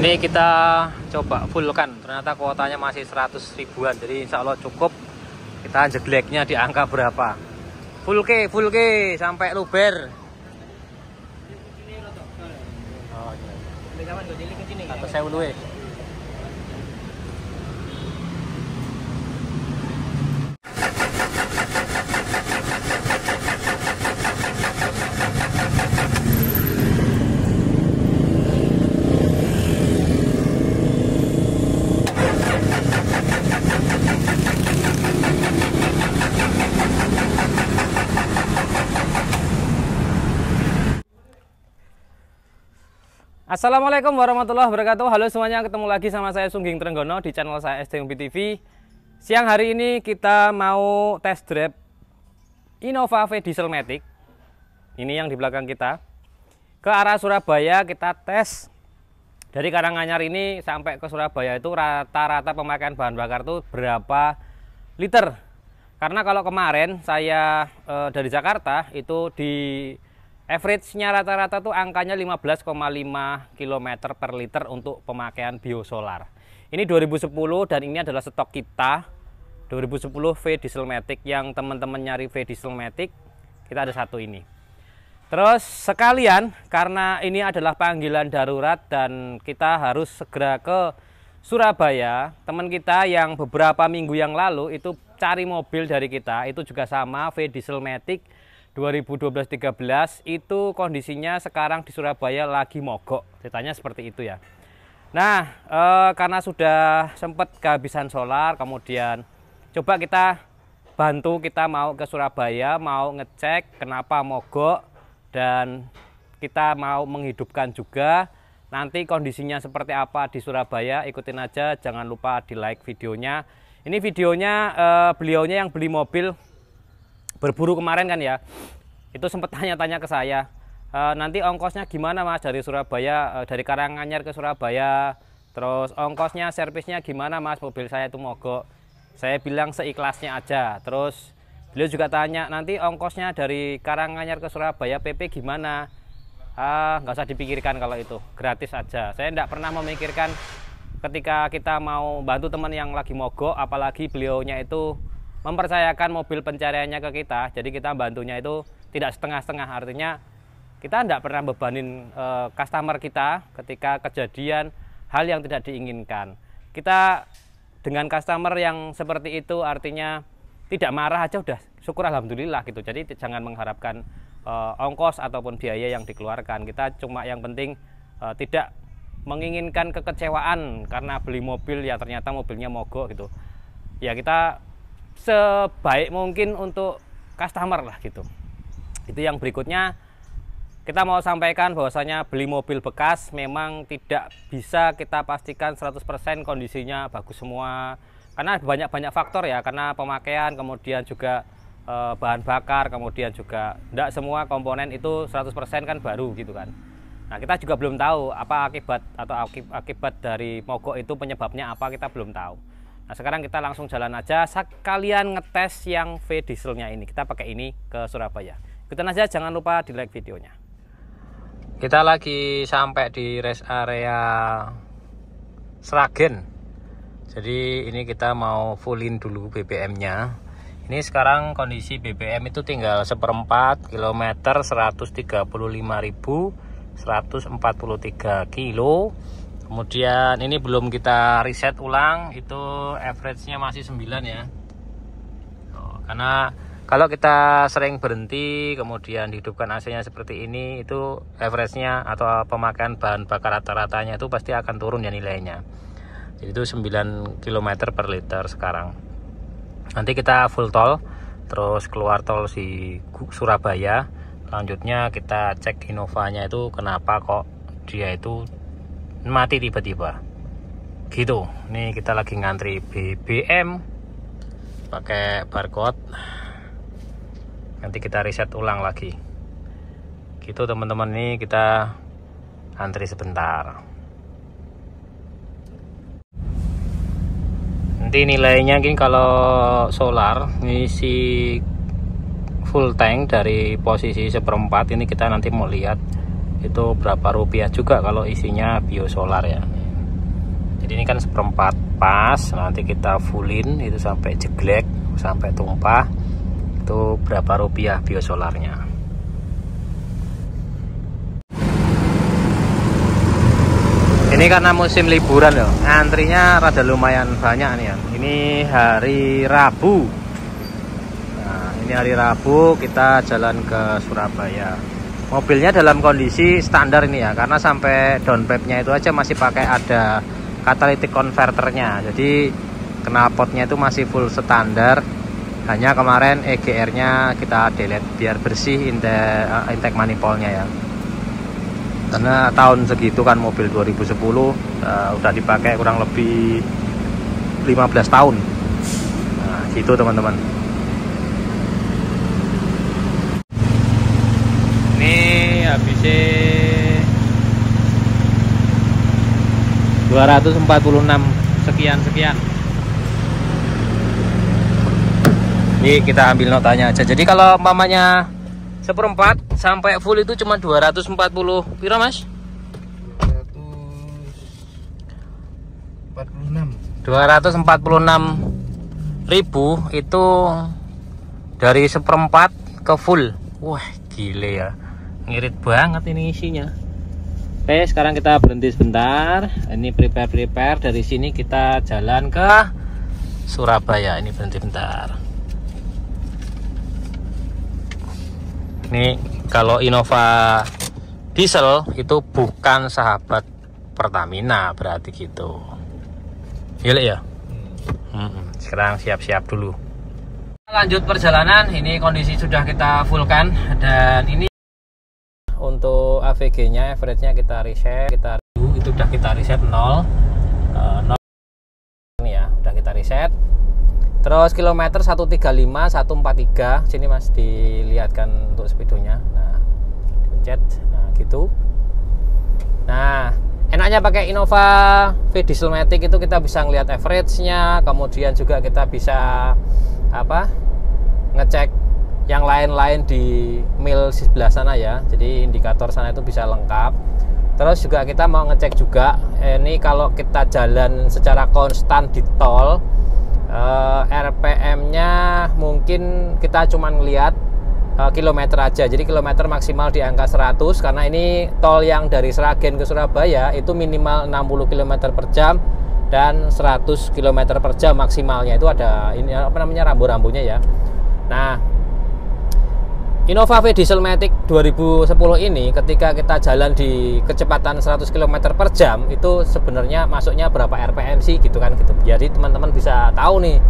Ini kita coba fullkan, ternyata kuotanya masih 100 ribuan, jadi insya Allah cukup. Kita jegleknya di angka berapa? Full K sampai luber. Oh, atau saya uluwe. Assalamualaikum warahmatullahi wabarakatuh. Halo semuanya, ketemu lagi sama saya Sungging Trenggono di channel saya SD Hobi TV. Siang hari ini kita mau test drive Innova V Dieselmatic. Ini yang di belakang kita. Ke arah Surabaya kita tes. Dari Karanganyar ini sampai ke Surabaya itu rata-rata pemakaian bahan bakar itu berapa liter. Karena kalau kemarin saya dari Jakarta itu di average-nya rata-rata tuh angkanya 15,5 km per liter untuk pemakaian biosolar. Ini 2010 dan ini adalah stok kita 2010 V Dieselmatic. Yang teman-teman nyari V Dieselmatic, kita ada satu ini. Terus sekalian karena ini adalah panggilan darurat dan kita harus segera ke Surabaya. Teman kita yang beberapa minggu yang lalu itu cari mobil dari kita, itu juga sama V Dieselmatic 2012-13, itu kondisinya sekarang di Surabaya lagi mogok, ceritanya seperti itu ya. Nah, karena sudah sempat kehabisan solar, kemudian coba kita bantu, kita mau ke Surabaya, mau ngecek kenapa mogok, dan kita mau menghidupkan juga. Nanti kondisinya seperti apa di Surabaya, ikutin aja, jangan lupa di like videonya. Ini videonya beliaunya yang beli mobil berburu kemarin kan ya, itu sempat tanya-tanya ke saya, nanti ongkosnya gimana mas dari Surabaya, dari Karanganyar ke Surabaya, terus ongkosnya, servisnya gimana mas, mobil saya itu mogok. Saya bilang seikhlasnya aja. Terus beliau juga tanya, nanti ongkosnya dari Karanganyar ke Surabaya PP gimana. Nggak usah dipikirkan, kalau itu gratis aja. Saya tidak pernah memikirkan ketika kita mau bantu teman yang lagi mogok, apalagi beliaunya itu mempercayakan mobil pencariannya ke kita, jadi kita bantunya itu tidak setengah-setengah. Artinya kita tidak pernah bebanin customer kita ketika kejadian hal yang tidak diinginkan. Kita dengan customer yang seperti itu artinya tidak marah aja udah syukur alhamdulillah gitu. Jadi jangan mengharapkan ongkos ataupun biaya yang dikeluarkan. Kita cuma yang penting tidak menginginkan kekecewaan karena beli mobil ya ternyata mobilnya mogok gitu. Ya kita sebaik mungkin untuk customer lah gitu. Itu yang berikutnya kita mau sampaikan bahwasanya beli mobil bekas memang tidak bisa kita pastikan 100% kondisinya bagus semua, karena banyak faktor ya, karena pemakaian, kemudian juga bahan bakar, kemudian juga tidak semua komponen itu 100% kan baru gitu kan. Nah kita juga belum tahu apa akibat dari mogok itu, penyebabnya apa kita belum tahu. Nah sekarang kita langsung jalan aja, sekalian ngetes yang V dieselnya ini. Kita pakai ini ke Surabaya. Ikutin aja, jangan lupa di like videonya. Kita lagi sampai di rest area Sragen. Jadi ini kita mau fullin dulu BBM-nya. Ini sekarang kondisi BBM itu tinggal 1/4 kilometer 135.143 kilo. Kemudian ini belum kita reset ulang, itu average-nya masih 9 ya. Karena kalau kita sering berhenti kemudian dihidupkan AC-nya seperti ini, itu average-nya atau pemakaian bahan bakar rata-ratanya itu pasti akan turun ya nilainya. Jadi itu 9 km per liter sekarang. Nanti kita full tol, terus keluar tol si Surabaya. Selanjutnya kita cek Innova-nya itu kenapa kok dia itu mati tiba-tiba gitu. Nih kita lagi ngantri BBM pakai barcode, nanti kita reset ulang lagi gitu teman-teman. Nih kita antri sebentar, nanti nilainya gini. Kalau solar ngisi full tank dari posisi 1/4 ini, kita nanti mau lihat itu berapa rupiah juga kalau isinya biosolar ya. Jadi ini kan seperempat pas, nanti kita fullin itu sampai jeglek, sampai tumpah. Itu berapa rupiah biosolarnya. Ini karena musim liburan loh, antrinya rada lumayan banyak nih ya. Ini hari Rabu. Nah, ini hari Rabu kita jalan ke Surabaya. Mobilnya dalam kondisi standar ini ya, karena sampai downpipe-nya itu aja masih pakai ada catalytic converternya. Jadi knalpotnya itu masih full standar. Hanya kemarin EGR-nya kita delete biar bersih intake manifoldnya ya. Karena tahun segitu kan mobil 2010 udah dipakai kurang lebih 15 tahun. Nah, gitu teman-teman. Ini habisnya 246 sekian. Ini kita ambil notanya aja. Jadi kalau umpamanya seperempat sampai full itu cuma 240 piro mas? 246.000 itu dari seperempat ke full. Wah gile ya, ngirit banget ini isinya. Oke, sekarang kita berhenti sebentar. Ini prepare dari sini kita jalan ke Surabaya. Ini berhenti bentar. Ini kalau Innova diesel itu bukan sahabat Pertamina, berarti gitu. Iya ya. Sekarang siap-siap dulu. Lanjut perjalanan. Ini kondisi sudah kita fullkan dan ini untuk AVG-nya, average-nya kita reset. Itu udah kita reset 0. Ini ya, udah kita reset. Terus kilometer 135, 143. Sini mas dilihatkan untuk speedonya. Nah, dipencet. Nah, gitu. Nah, enaknya pakai Innova V Dieselmatic itu kita bisa ngelihat average-nya, kemudian juga kita bisa ngecek yang lain-lain di mil sebelah sana ya. Jadi indikator sana itu bisa lengkap. Terus juga kita mau ngecek juga ini kalau kita jalan secara konstan di tol, RPM-nya mungkin kita cuma ngelihat kilometer aja. Jadi kilometer maksimal di angka 100 karena ini tol yang dari Sragen ke Surabaya itu minimal 60 km per jam dan 100 km per jam maksimalnya. Itu ada ini rambu-rambunya ya. Nah, Innova V Dieselmatic 2010 ini ketika kita jalan di kecepatan 100 km per jam itu sebenarnya masuknya berapa RPM sih gitu kan gitu. Jadi teman-teman bisa tahu nih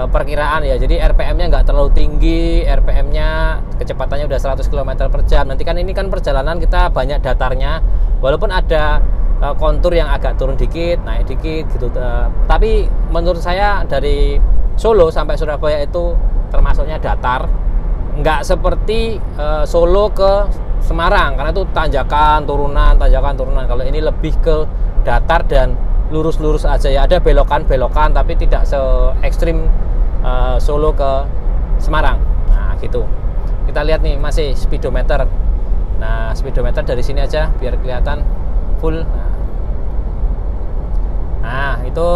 perkiraan ya. Jadi RPM-nya nggak terlalu tinggi, RPM-nya kecepatannya udah 100 km per jam. Nanti kan ini kan perjalanan kita banyak datarnya, walaupun ada kontur yang agak turun dikit, naik dikit gitu. Tapi menurut saya dari Solo sampai Surabaya itu termasuknya datar. Nggak seperti Solo ke Semarang karena itu tanjakan turunan. Kalau ini lebih ke datar dan lurus-lurus aja ya. Ada belokan-belokan tapi tidak se ekstrim Solo ke Semarang. Nah gitu. Kita lihat nih masih speedometer. Nah speedometer dari sini aja biar kelihatan full. Nah itu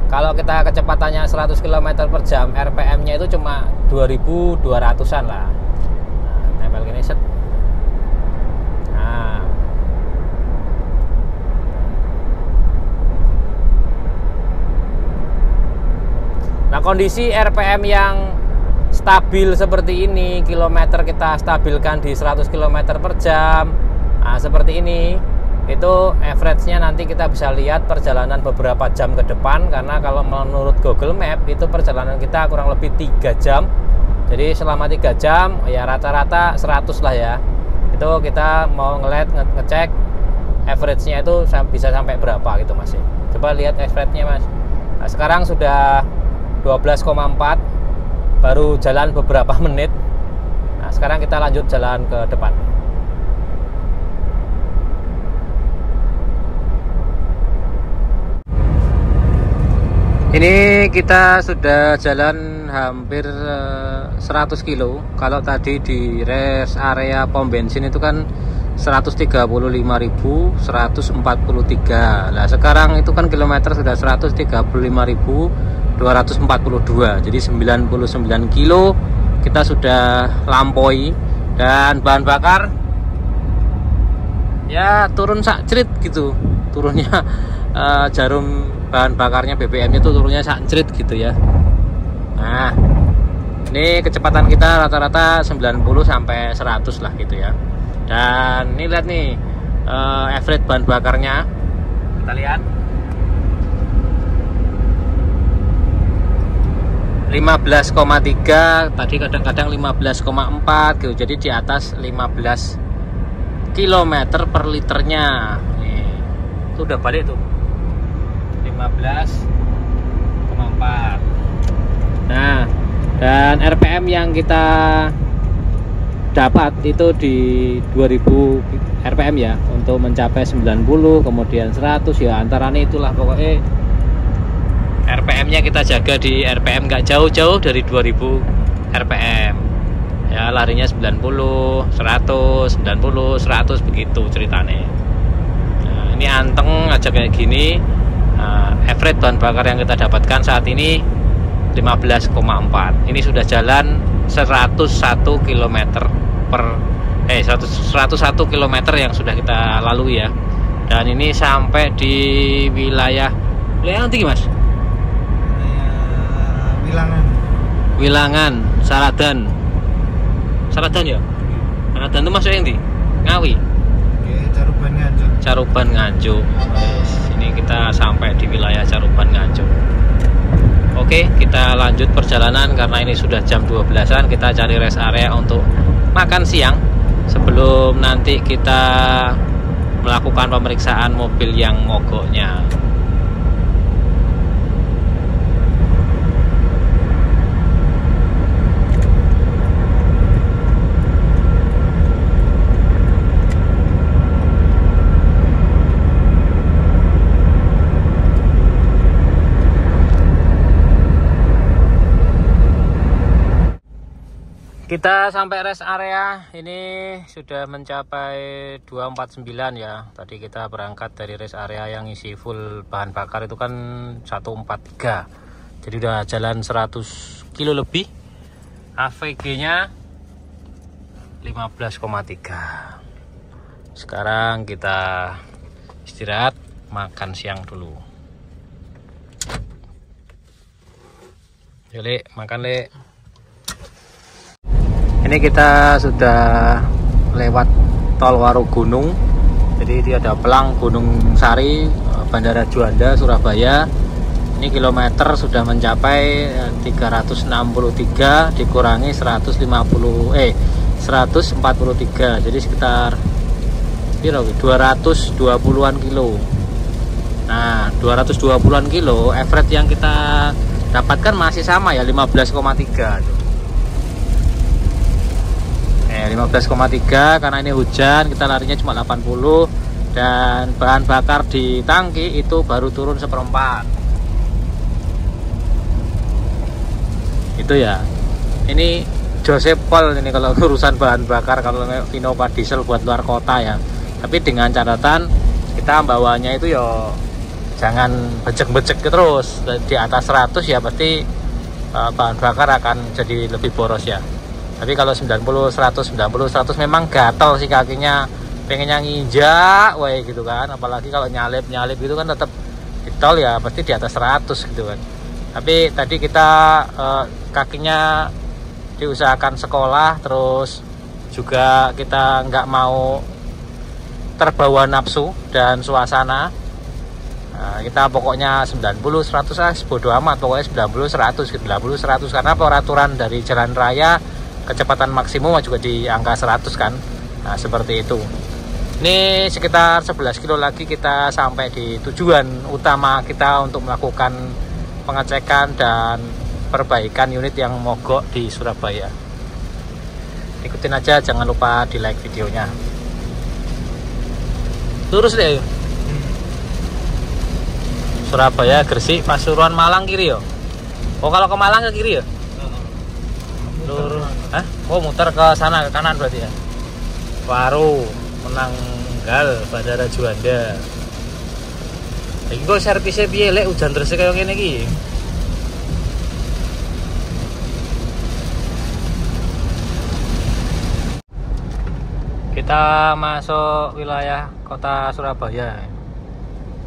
kalau kita kecepatannya 100 km per jam, RPM-nya itu cuma 2200-an lah. Nah, tempel gini set. Nah. Nah, kondisi RPM yang stabil seperti ini, kilometer kita stabilkan di 100 km per jam. Nah, seperti ini. Itu average-nya nanti kita bisa lihat perjalanan beberapa jam ke depan, karena kalau menurut Google Map itu perjalanan kita kurang lebih 3 jam. Jadi selama 3 jam ya rata-rata 100 lah ya. Itu kita mau ngecek average-nya itu bisa sampai berapa gitu Mas. Coba lihat average-nya Mas. Nah, sekarang sudah 12,4, baru jalan beberapa menit. Nah, sekarang kita lanjut jalan ke depan. Ini kita sudah jalan hampir 100 kilo. Kalau tadi di rest area pom bensin itu kan 135.143. Nah sekarang itu kan kilometer sudah 135.242, jadi 99 kilo kita sudah lampaui. Dan bahan bakar ya turun sakcrit gitu, turunnya jarum bahan bakarnya BBM itu turunnya sakcrit gitu ya. Nah ini kecepatan kita rata-rata 90 sampai 100 lah gitu ya. Dan ini lihat nih average bahan bakarnya, kita lihat 15,3, tadi kadang-kadang 15,4 gitu. Jadi di atas 15 km per liternya. Nih, itu udah balik tuh 15,4. Nah, dan RPM yang kita dapat itu di 2000 RPM ya, untuk mencapai 90 kemudian 100 ya, antaranya itulah pokoknya RPM nya kita jaga di RPM nggak jauh-jauh dari 2000 RPM ya, larinya 90 100 90 100 begitu ceritanya. Nah, ini anteng aja kayak gini. Average bahan bakar yang kita dapatkan saat ini 15,4. Ini sudah jalan 101 km per 101 km yang sudah kita lalui ya. Dan ini sampai di wilayah yang tinggi mas, Wilangan, Saradan ya. Saradan itu masuk yang di Ngawi. Caruban Nganjuk. Ini kita sampai di wilayah Caruban Nganjuk. Oke, kita lanjut perjalanan karena ini sudah jam 12-an. Kita cari rest area untuk makan siang sebelum nanti kita melakukan pemeriksaan mobil yang mogoknya. Kita sampai rest area ini sudah mencapai 249 ya. Tadi kita berangkat dari rest area yang isi full bahan bakar itu kan 143. Jadi udah jalan 100 kilo lebih. AVG nya 15,3. Sekarang kita istirahat, makan siang dulu. Yuk Lek, makan Lek. Ini kita sudah lewat tol Warugunung. Jadi dia ada Pelang, Gunung Sari, Bandara Juanda, Surabaya. Ini kilometer sudah mencapai 363 dikurangi 143. Jadi sekitar 220-an kilo. Nah, 220-an kilo average yang kita dapatkan masih sama ya, 15,3. 15,3 karena ini hujan, kita larinya cuma 80 dan bahan bakar di tangki itu baru turun 1/4. Itu ya. Ini Joseph Paul ini kalau urusan bahan bakar, kalau Innova diesel buat luar kota ya. Tapi dengan catatan kita bawanya itu ya jangan becek-becek terus. Di atas 100 ya pasti bahan bakar akan jadi lebih boros ya. Tapi kalau 90, 100 memang gatel sih kakinya, pengennya nginjak wae gitu kan. Apalagi kalau nyalip gitu kan tetap di tol ya pasti di atas 100 gitu kan. Tapi tadi kita kakinya diusahakan sekolah, terus juga kita nggak mau terbawa nafsu dan suasana. Nah, kita pokoknya 90, 100 bodo amat, pokoknya 90, 100 karena peraturan dari jalan raya kecepatan maksimum juga di angka 100 kan. Nah seperti itu. Ini sekitar 11 kilo lagi kita sampai di tujuan utama kita untuk melakukan pengecekan dan perbaikan unit yang mogok di Surabaya. Ikutin aja, jangan lupa di like videonya. Lurus deh. Surabaya, Gresik, Pasuruan, Malang kiri yo. Oh kalau ke Malang ke kiri ya? Lurus. Hah? Oh muter ke sana, ke kanan berarti ya. menanggal Bandara Juanda. Iki kok servisnya piye lek hujan terus kaya ngene iki. Kita masuk wilayah kota Surabaya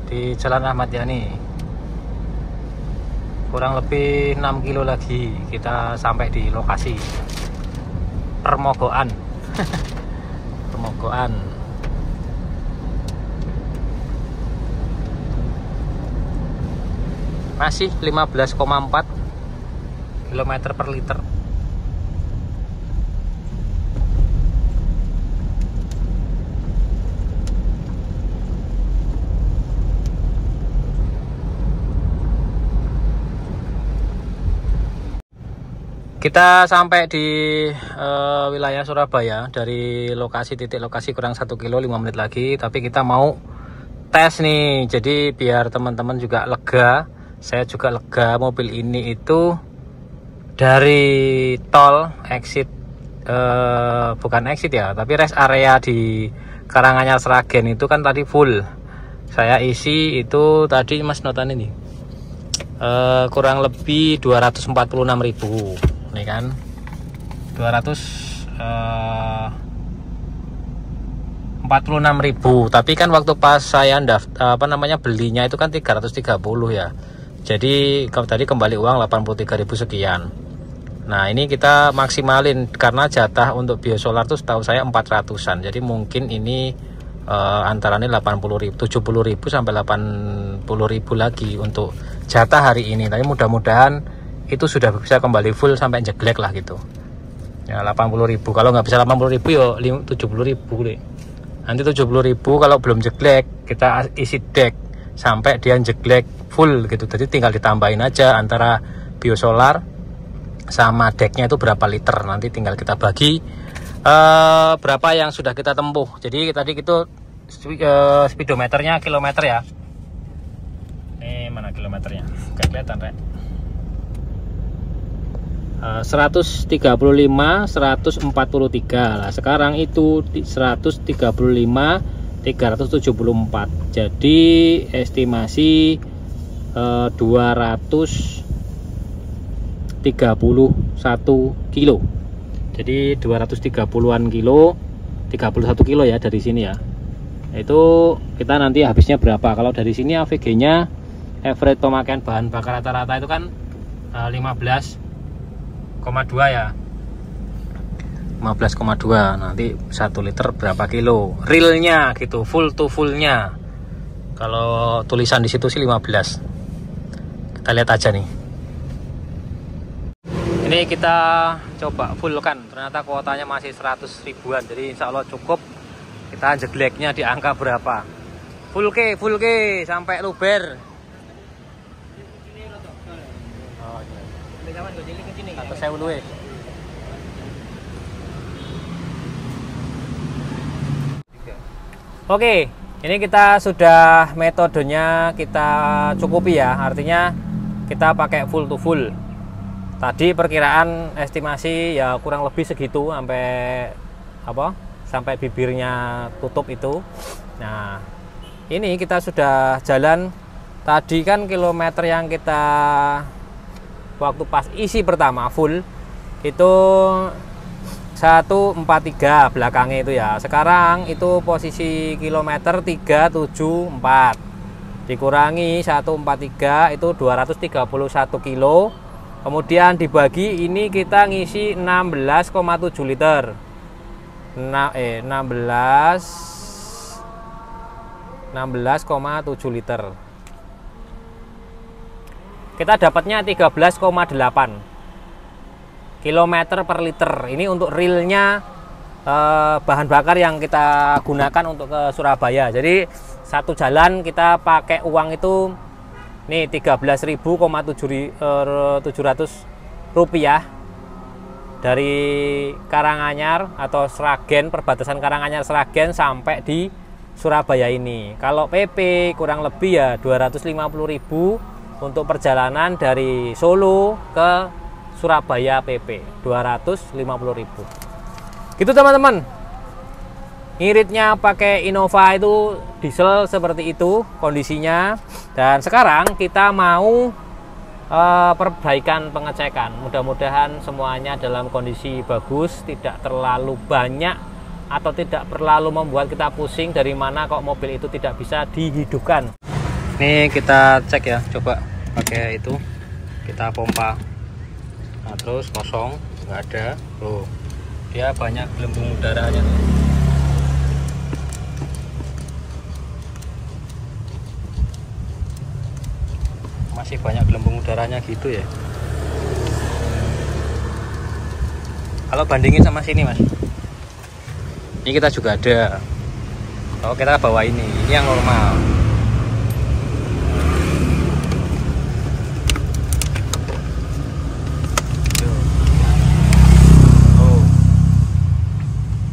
di Jalan Ahmad Yani. Kurang lebih 6 kilo lagi kita sampai di lokasi Permogoan. Permogoan. Masih 15,4 km per liter. Kita sampai di wilayah Surabaya. Dari titik lokasi kurang 1 kilo 5 menit lagi. Tapi kita mau tes nih, jadi biar teman-teman juga lega, saya juga lega. Mobil ini itu dari tol exit, bukan exit ya, tapi rest area di Karanganyar Sragen itu kan tadi full. Saya isi itu tadi Mas notan ini kurang lebih 246.000 nih kan, 246.000. Tapi kan waktu pas saya belinya itu kan 330 ya. Jadi tadi kembali uang 83.000 sekian. Nah ini kita maksimalin karena jatah untuk biosolar tuh setahu saya 400-an. Jadi mungkin ini antara ini 70.000 sampai 80.000 lagi untuk jatah hari ini. Tapi mudah-mudahan itu sudah bisa kembali full sampai jeglek lah gitu ya. 80.000, kalau nggak bisa 80.000 yo 70.000 deh. Nanti 70.000 kalau belum jeglek kita isi deck sampai dia jeglek full gitu. Jadi tinggal ditambahin aja antara biosolar sama decknya itu berapa liter, nanti tinggal kita bagi berapa yang sudah kita tempuh. Jadi tadi itu speedometernya kilometer ya. Ini mana kilometernya? Gak kelihatan Rek. 135 143 lah. Sekarang itu 135 374. Jadi estimasi 231 kilo. Jadi 230-an kilo, 31 kilo ya dari sini ya. Itu kita nanti habisnya berapa? Kalau dari sini AVG-nya average pemakaian bahan bakar rata-rata itu kan 15,2 ya, 15,2. Nanti 1 liter berapa kilo realnya gitu, full to fullnya. Kalau tulisan di situ sih 15. Kita lihat aja nih. Ini kita coba full kan, ternyata kuotanya masih 100 ribuan. Jadi insya Allah cukup. Kita jegleknya di angka berapa? Full K sampai luber. Atau saya dulu ya. Oke, ini kita sudah metodenya kita cukupi ya. Artinya kita pakai full to full. Tadi perkiraan estimasi ya kurang lebih segitu sampai bibirnya tutup itu. Nah, ini kita sudah jalan. Tadi kan kilometer yang kita waktu pas isi pertama full itu 143 belakangnya itu ya. Sekarang itu posisi kilometer 374 dikurangi 143 itu 231 kilo. Kemudian dibagi ini kita ngisi 16,7 liter. 16,7 liter. Kita dapatnya 13,8 kilometer per liter. Ini untuk realnya bahan bakar yang kita gunakan untuk ke Surabaya. Jadi satu jalan kita pakai uang itu nih 13.700 rupiah dari Karanganyar atau Sragen, perbatasan Karanganyar Sragen sampai di Surabaya ini. Kalau PP kurang lebih ya 250.000 untuk perjalanan dari Solo ke Surabaya PP 250.000. Gitu teman-teman. Ngiritnya pakai Innova itu diesel seperti itu kondisinya. Dan sekarang kita mau perbaikan pengecekan. Mudah-mudahan semuanya dalam kondisi bagus, tidak terlalu banyak atau tidak terlalu membuat kita pusing dari mana kok mobil itu tidak bisa dihidupkan. Ini kita cek ya, coba pakai itu, kita pompa. Nah, terus kosong, nggak ada. Tuh, dia banyak gelembung udaranya nih. Masih banyak gelembung udaranya gitu ya. Kalau bandingin sama sini mas, ini kita juga ada. Kalau kita bawa ini yang normal. Oh,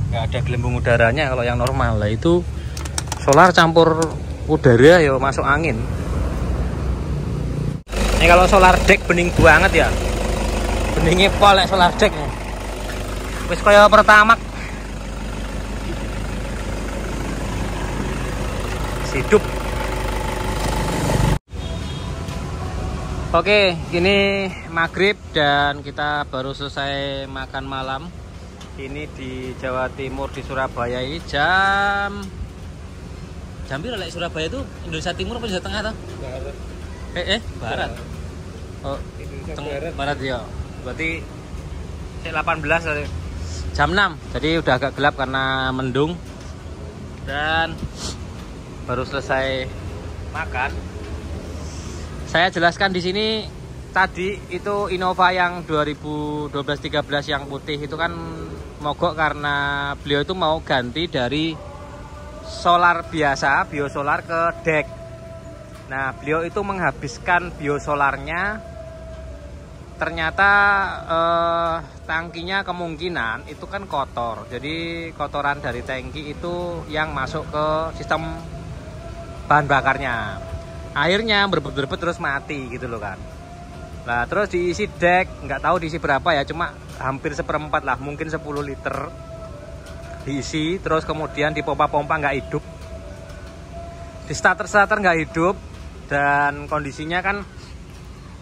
nggak ada gelembung udaranya kalau yang normal lah. Itu solar campur udara ya, masuk angin. Ini kalau solar deck bening banget ya, beningnya pol solar deck nih. Wis kaya pertama hidup. Oke, ini maghrib dan kita baru selesai makan malam. Ini di Jawa Timur, di Surabaya. Ini jam berapa lek Surabaya itu? Indonesia Timur apa Indonesia Tengah toh? Barat. Oh, barat ya. Berarti 18 jam 6. Jadi udah agak gelap karena mendung. Dan baru selesai makan. Saya jelaskan di sini tadi itu Innova yang 2012-13 yang putih itu kan mogok karena beliau itu mau ganti dari solar biasa, biosolar ke deck. Nah, beliau itu menghabiskan biosolarnya, ternyata tangkinya kemungkinan itu kan kotor. Jadi kotoran dari tangki itu yang masuk ke sistem bahan bakarnya. Akhirnya berbet-berbet terus mati gitu loh kan. Nah, terus diisi deck, nggak tahu diisi berapa ya, cuma hampir seperempat lah, mungkin 10 liter diisi. Terus kemudian dipompa-pompa nggak hidup, di starter nggak hidup. Dan kondisinya kan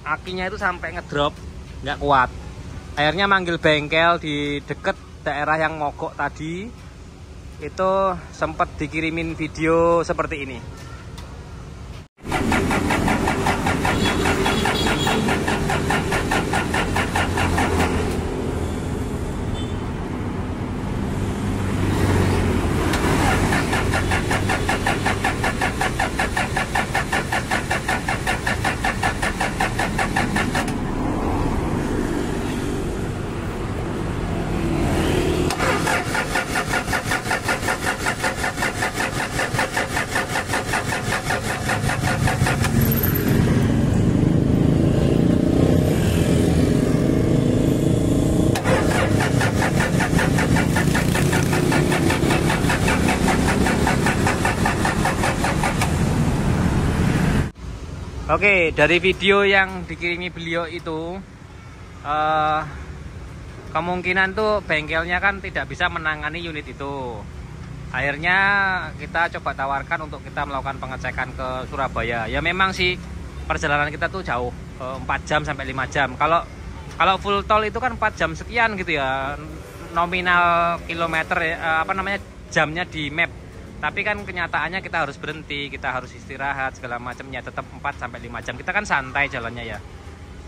akinya itu sampai ngedrop, nggak kuat. Akhirnya manggil bengkel di deket daerah yang mogok tadi. Itu sempat dikirimin video seperti ini. Oke, dari video yang dikirimi beliau itu kemungkinan tuh bengkelnya kan tidak bisa menangani unit itu. Akhirnya kita coba tawarkan untuk kita melakukan pengecekan ke Surabaya. Ya memang sih perjalanan kita tuh jauh, 4 jam sampai 5 jam. Kalau full tol itu kan 4 jam sekian gitu ya, nominal kilometer jamnya di map. Tapi kan kenyataannya kita harus berhenti, kita harus istirahat segala macamnya, tetap 4 sampai 5 jam. Kita kan santai jalannya ya.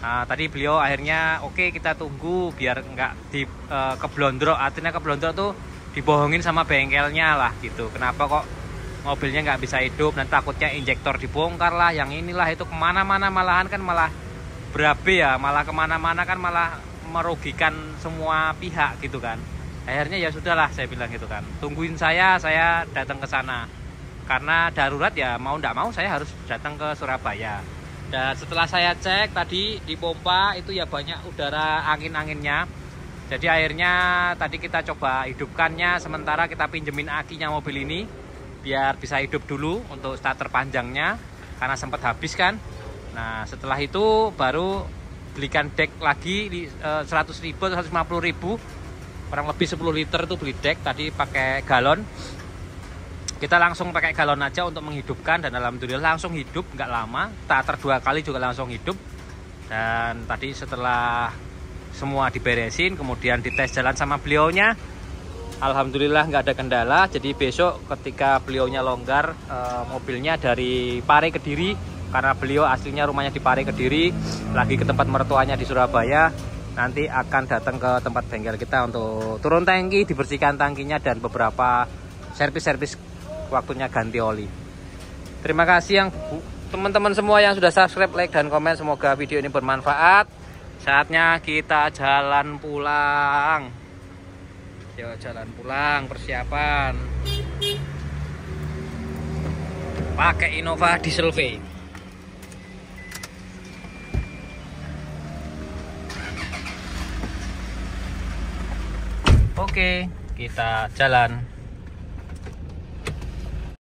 Nah, tadi beliau akhirnya oke, kita tunggu biar nggak di keblondrok. Artinya keblondrok tuh dibohongin sama bengkelnya lah gitu. Kenapa kok mobilnya nggak bisa hidup? Dan takutnya injektor dibongkar lah, yang inilah itu, kemana-mana malahan kan malah berabe ya, malah kemana-mana kan malah merugikan semua pihak gitu kan. Akhirnya ya sudahlah, saya bilang gitu kan, tungguin saya datang ke sana. Karena darurat ya, mau ndak mau saya harus datang ke Surabaya. Dan setelah saya cek tadi di pompa itu ya banyak udara angin-anginnya. Jadi akhirnya tadi kita coba hidupkannya, sementara kita pinjemin akinya mobil ini biar bisa hidup dulu untuk starter panjangnya karena sempat habis kan. Nah, setelah itu baru belikan deck lagi di 100.000 atau 150.000. Kurang lebih 10 liter itu beli deck, tadi pakai galon. Kita langsung pakai galon aja untuk menghidupkan, dan alhamdulillah langsung hidup, nggak lama. Starter 2 kali juga langsung hidup. Dan tadi setelah semua diberesin, kemudian dites jalan sama beliaunya, alhamdulillah nggak ada kendala. Jadi besok ketika beliaunya longgar, mobilnya dari Pare Kediri, karena beliau aslinya rumahnya di Pare Kediri, lagi ke tempat mertuanya di Surabaya, nanti akan datang ke tempat bengkel kita untuk turun tangki, dibersihkan tangkinya, dan beberapa servis-servis waktunya ganti oli. Terima kasih yang teman-teman semua yang sudah subscribe, like, dan komen. Semoga video ini bermanfaat. Saatnya kita jalan pulang. Yuk jalan pulang, persiapan. Pakai Innova Diesel V. Oke, kita jalan.